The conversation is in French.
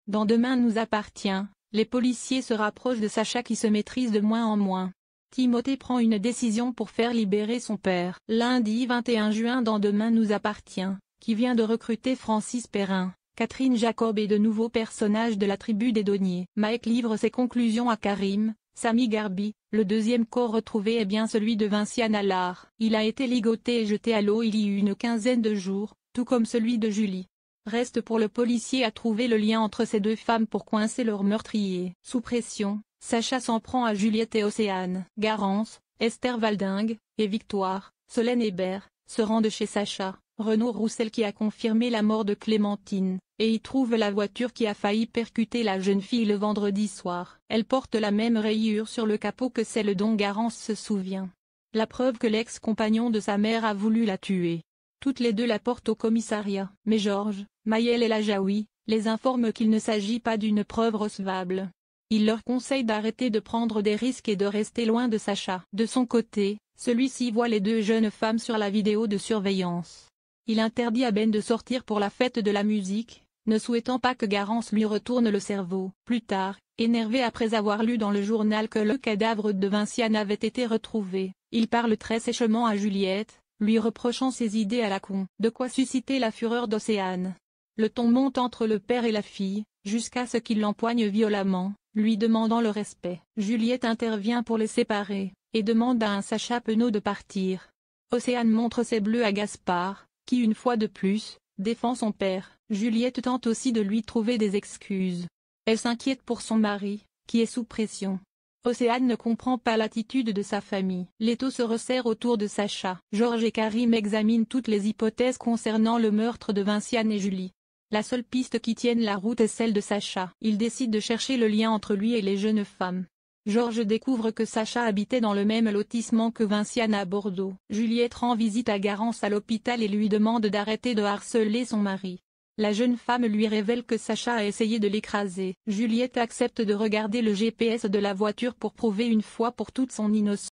Dans Demain nous appartient, les policiers se rapprochent de Sacha qui se maîtrise de moins en moins. Timothée prend une décision pour faire libérer son père. Lundi 21 juin dans Demain nous appartient, qui vient de recruter Francis Perrin, Catherine Jacob et de nouveaux personnages de la tribu des Doniers. Mike livre ses conclusions à Karim, Sami Garbi. Le deuxième corps retrouvé est bien celui de Vinciane Allard. Il a été ligoté et jeté à l'eau il y a une quinzaine de jours, tout comme celui de Julie. Reste pour le policier à trouver le lien entre ces deux femmes pour coincer leur meurtrier. Sous pression, Sacha s'en prend à Juliette et Océane. Garance, Esther Valdingue, et Victoire, Solène Hébert, se rendent chez Sacha, Renaud Roussel qui a confirmé la mort de Clémentine, et y trouve la voiture qui a failli percuter la jeune fille le vendredi soir. Elle porte la même rayure sur le capot que celle dont Garance se souvient. La preuve que l'ex-compagnon de sa mère a voulu la tuer. Toutes les deux la portent au commissariat. Mais Georges, Maëlle et Lajaoui, les informent qu'il ne s'agit pas d'une preuve recevable. Il leur conseille d'arrêter de prendre des risques et de rester loin de Sacha. De son côté, celui-ci voit les deux jeunes femmes sur la vidéo de surveillance. Il interdit à Ben de sortir pour la fête de la musique, ne souhaitant pas que Garance lui retourne le cerveau. Plus tard, énervé après avoir lu dans le journal que le cadavre de Vinciane avait été retrouvé, il parle très sèchement à Juliette, lui reprochant ses idées à la con. De quoi susciter la fureur d'Océane. Le ton monte entre le père et la fille, jusqu'à ce qu'il l'empoigne violemment, lui demandant le respect. Juliette intervient pour les séparer, et demande à un Sacha Penaud de partir. Océane montre ses bleus à Gaspard, qui une fois de plus, défend son père. Juliette tente aussi de lui trouver des excuses. Elle s'inquiète pour son mari, qui est sous pression. Océane ne comprend pas l'attitude de sa famille. L'étau se resserre autour de Sacha. Georges et Karim examinent toutes les hypothèses concernant le meurtre de Vinciane et Julie. La seule piste qui tienne la route est celle de Sacha. Il décide de chercher le lien entre lui et les jeunes femmes. Georges découvre que Sacha habitait dans le même lotissement que Vinciane à Bordeaux. Juliette rend visite à Garance à l'hôpital et lui demande d'arrêter de harceler son mari. La jeune femme lui révèle que Sacha a essayé de l'écraser. Juliette accepte de regarder le GPS de la voiture pour prouver une fois pour toutes son innocence.